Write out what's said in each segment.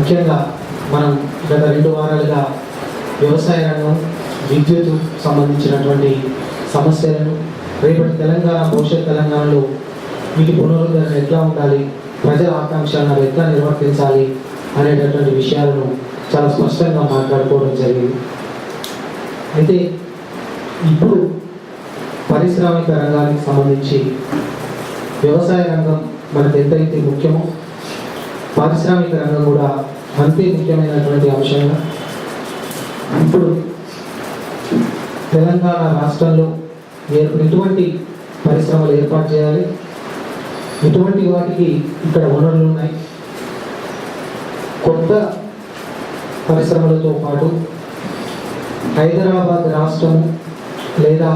ముఖ్యంగా మనం గత 2 వారాలుగా వ్యవసాయ రంగం, విద్యుత్ సంబంధించినటువంటి సమస్యలను, రేపటి తెలంగాణ, భవిష్యత్ తెలంగాణలో వీటి పునరుద్ధరణ ఎట్లా ఉండాలి, ప్రజల ఆకాంక్షలను ఎట్లా నిర్వర్తించాలి అనేటటువంటి విషయాలను చాలా స్పష్టంగా మాట్లాడుకోవడం జరిగింది. అయితే ఇప్పుడు పారిశ్రామిక రంగానికి సంబంధించి వ్యవసాయ రంగం మనకు ఎంతైతే ముఖ్యమో పారిశ్రామిక రంగం కూడా అంతే ముఖ్యమైనటువంటి అంశంగా ఇప్పుడు తెలంగాణ రాష్ట్రంలో ఎటువంటి పరిశ్రమలు ఏర్పాటు చేయాలి, ఎటువంటి వాటికి ఇక్కడ వనరులు ఉన్నాయి, కొత్త పరిశ్రమలతో పాటు హైదరాబాద్ రాష్ట్రం లేదా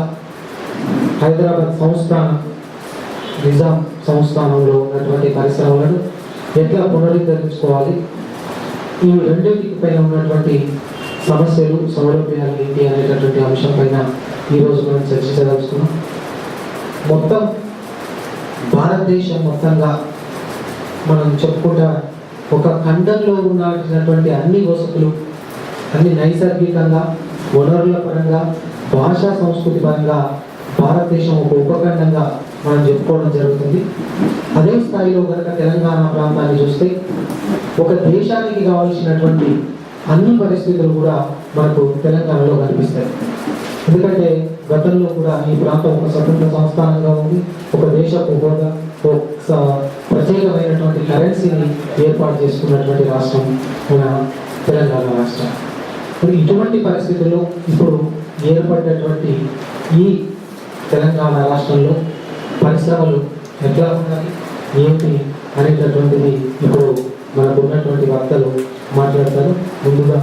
హైదరాబాద్ సంస్థానం, నిజాం సంస్థానంలో ఉన్నటువంటి పరిశ్రమలను ఎట్లా పునరుద్ధరించుకోవాలి, ఈ రెండింటికి పైన ఉన్నటువంటి సమస్యలు, సౌలభ్యాలు ఏంటి అనేటటువంటి అంశం పైన ఈరోజు మనం చర్చించదలుచుకున్నాం. మొత్తం భారతదేశం మొత్తంగా మనం చెప్పుకుంటా ఒక ఖండంలో ఉన్నటువంటి అన్ని వసతులు, అన్ని నైసర్గికంగా, వనరుల పరంగా, భాషా సంస్కృతి పరంగా భారతదేశం ఒక ఉపఖండంగా మనం చెప్పుకోవడం జరుగుతుంది. అదే స్థాయిలో కనుక తెలంగాణ ప్రాంతాన్ని చూస్తే ఒక దేశానికి కావాల్సినటువంటి అన్ని పరిస్థితులు కూడా మనకు తెలంగాణలో కనిపిస్తాయి. ఎందుకంటే గతంలో కూడా ఈ ప్రాంతం ఒక స్వతంత్ర సంస్థానంగా ఉంది, ఒక దేశపు హోదా, ప్రత్యేకమైనటువంటి కరెన్సీని ఏర్పాటు చేసుకున్నటువంటి రాష్ట్రం మన తెలంగాణ రాష్ట్రం. ఇటువంటి పరిస్థితుల్లో ఇప్పుడు ఏర్పడినటువంటి ఈ తెలంగాణ రాష్ట్రంలో పరిశ్రమలు ఎట్లా ఉండాలి, ఏంటి అనేటటువంటిది ఇప్పుడు మనకు ఉన్నటువంటి వక్తలు మాట్లాడతారు. ముందుగా